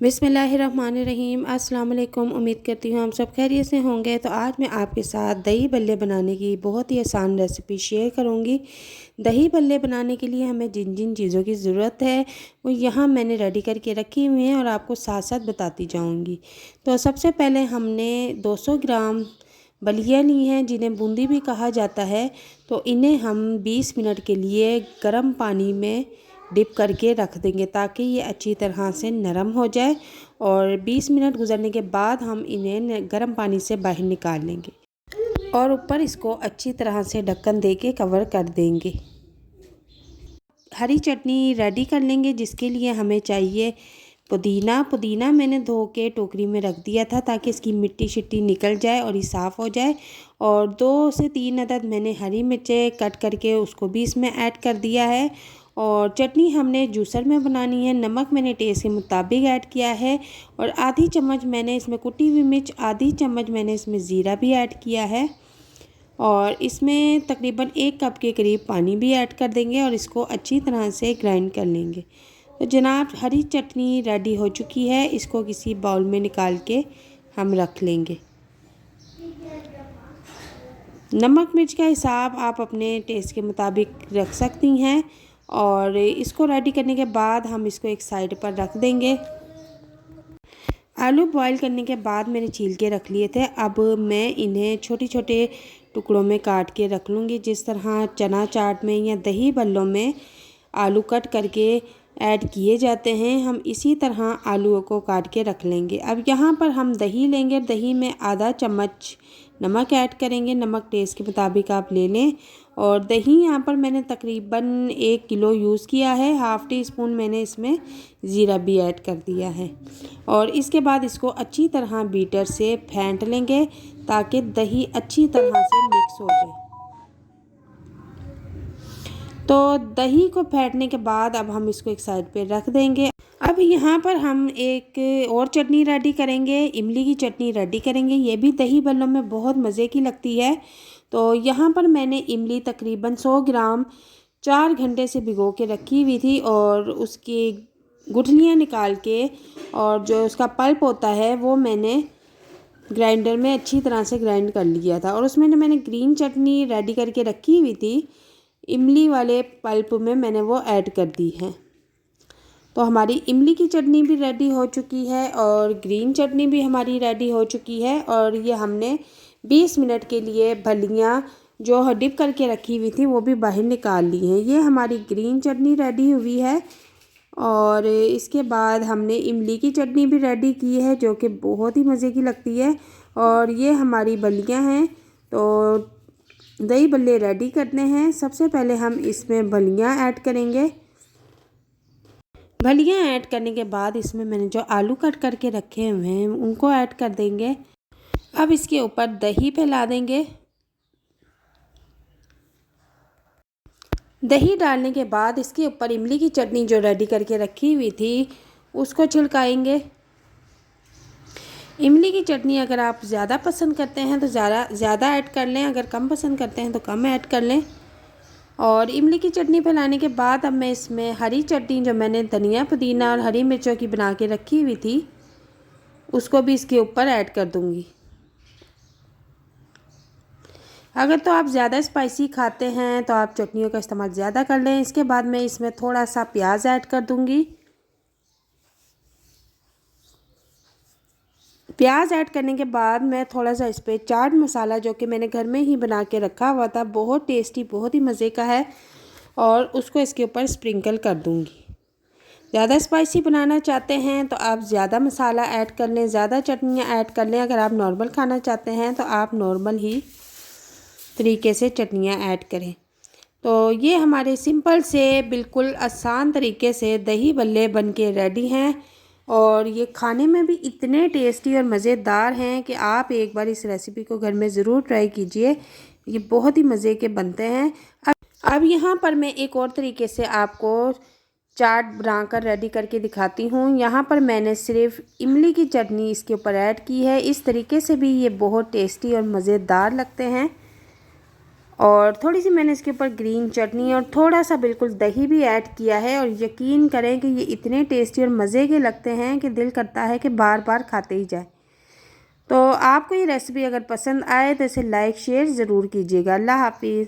बिस्मिल्लाहिर्रहमानिर्रहीम। अस्सलाम वालेकुम। उम्मीद करती हूँ हम सब खैरियत से होंगे। तो आज मैं आपके साथ दही बल्ले बनाने की बहुत ही आसान रेसिपी शेयर करूँगी। दही बल्ले बनाने के लिए हमें जिन जिन चीज़ों की ज़रूरत है वो यहाँ मैंने रेडी करके रखी हुई हैं और आपको साथ साथ बताती जाऊँगी। तो सबसे पहले हमने 200 ग्राम बलिया ली हैं, जिन्हें बूंदी भी कहा जाता है। तो इन्हें हम 20 मिनट के लिए गर्म पानी में डिप करके रख देंगे ताकि ये अच्छी तरह से नरम हो जाए। और 20 मिनट गुजरने के बाद हम इन्हें गर्म पानी से बाहर निकाल लेंगे और ऊपर इसको अच्छी तरह से ढक्कन दे के कवर कर देंगे। हरी चटनी रेडी कर लेंगे, जिसके लिए हमें चाहिए पुदीना मैंने धो के टोकरी में रख दिया था ताकि इसकी मिट्टी शिट्टी निकल जाए और ये साफ़ हो जाए। और 2 से 3 अदद मैंने हरी मिर्चें कट करके उसको भी इसमें ऐड कर दिया है। और चटनी हमने जूसर में बनानी है। नमक मैंने टेस्ट के मुताबिक ऐड किया है और आधी चम्मच मैंने इसमें कुटी हुई मिर्च, आधी चम्मच मैंने इसमें ज़ीरा भी ऐड किया है। और इसमें तकरीबन 1 कप के करीब पानी भी ऐड कर देंगे और इसको अच्छी तरह से ग्राइंड कर लेंगे। तो जनाब, हरी चटनी रेडी हो चुकी है। इसको किसी बाउल में निकाल के हम रख लेंगे। नमक मिर्च का हिसाब आप अपने टेस्ट के मुताबिक रख सकती हैं। और इसको रेडी करने के बाद हम इसको एक साइड पर रख देंगे। आलू बॉईल करने के बाद मैंने छील के रख लिए थे। अब मैं इन्हें छोटे छोटे टुकड़ों में काट के रख लूँगी। जिस तरह चना चाट में या दही बल्लों में आलू कट करके ऐड किए जाते हैं, हम इसी तरह आलूओं को काट के रख लेंगे। अब यहाँ पर हम दही लेंगे। दही में आधा चम्मच नमक ऐड करेंगे। नमक टेस्ट के मुताबिक आप ले लें। और दही यहाँ पर मैंने तकरीबन 1 किलो यूज़ किया है। हाफ़ टी स्पून मैंने इसमें ज़ीरा भी ऐड कर दिया है। और इसके बाद इसको अच्छी तरह बीटर से फेंट लेंगे ताकि दही अच्छी तरह से मिक्स हो जाए। तो दही को फेंटने के बाद अब हम इसको एक साइड पे रख देंगे। अब यहाँ पर हम एक और चटनी रेडी करेंगे, इमली की चटनी रेडी करेंगे। ये भी दही बल्लों में बहुत मज़े की लगती है। तो यहाँ पर मैंने इमली तकरीबन 100 ग्राम 4 घंटे से भिगो के रखी हुई थी और उसकी गुठलियाँ निकाल के और जो उसका पल्प होता है वो मैंने ग्राइंडर में अच्छी तरह से ग्राइंड कर लिया था। और उसमें मैंने ग्रीन चटनी रेडी करके रखी हुई थी, इमली वाले पल्प में मैंने वो ऐड कर दी है। तो हमारी इमली की चटनी भी रेडी हो चुकी है और ग्रीन चटनी भी हमारी रेडी हो चुकी है। और ये हमने 20 मिनट के लिए फलियाँ जो डिप करके रखी हुई थी वो भी बाहर निकाल ली हैं। ये हमारी ग्रीन चटनी रेडी हुई है। और इसके बाद हमने इमली की चटनी भी रेडी की है जो कि बहुत ही मज़े की लगती है। और ये हमारी बल्लियाँ हैं। तो दही बल्ले रेडी करने हैं। सबसे पहले हम इसमें बलियाँ ऐड करेंगे। बलियाँ ऐड करने के बाद इसमें मैंने जो आलू कट करके रखे हुए हैं उनको ऐड कर देंगे। अब इसके ऊपर दही फैला देंगे। दही डालने के बाद इसके ऊपर इमली की चटनी जो रेडी करके रखी हुई थी उसको छिड़काएंगे। इमली की चटनी अगर आप ज़्यादा पसंद करते हैं तो ज़्यादा ऐड कर लें, अगर कम पसंद करते हैं तो कम ऐड कर लें। और इमली की चटनी फैलाने के बाद अब मैं इसमें हरी चटनी जो मैंने धनिया पुदीना और हरी मिर्चों की बना के रखी हुई थी उसको भी इसके ऊपर ऐड कर दूंगी। अगर तो आप ज़्यादा स्पाइसी खाते हैं तो आप चटनियों का इस्तेमाल ज़्यादा कर लें। इसके बाद मैं इसमें थोड़ा सा प्याज ऐड कर दूंगी। प्याज ऐड करने के बाद मैं थोड़ा सा इस पर चाट मसाला जो कि मैंने घर में ही बना के रखा हुआ था, बहुत टेस्टी बहुत ही मज़े का है, और उसको इसके ऊपर स्प्रिंकल कर दूंगी। ज़्यादा स्पाइसी बनाना चाहते हैं तो आप ज़्यादा मसाला ऐड कर लें, ज़्यादा चटनियाँ ऐड कर लें। अगर आप नॉर्मल खाना चाहते हैं तो आप नॉर्मल ही तरीके से चटनियाँ ऐड करें। तो ये हमारे सिंपल से बिल्कुल आसान तरीके से दही बल्ले बन के रेडी हैं। और ये खाने में भी इतने टेस्टी और मज़ेदार हैं कि आप एक बार इस रेसिपी को घर में ज़रूर ट्राई कीजिए। ये बहुत ही मज़े के बनते हैं। अब यहाँ पर मैं एक और तरीके से आपको चाट बनाकर रेडी करके दिखाती हूँ। यहाँ पर मैंने सिर्फ इमली की चटनी इसके ऊपर ऐड की है। इस तरीके से भी ये बहुत टेस्टी और मज़ेदार लगते हैं। और थोड़ी सी मैंने इसके ऊपर ग्रीन चटनी और थोड़ा सा बिल्कुल दही भी ऐड किया है। और यकीन करें कि ये इतने टेस्टी और मज़े के लगते हैं कि दिल करता है कि बार बार खाते ही जाए। तो आपको ये रेसिपी अगर पसंद आए तो इसे लाइक शेयर ज़रूर कीजिएगा। अल्लाह हाफिज़।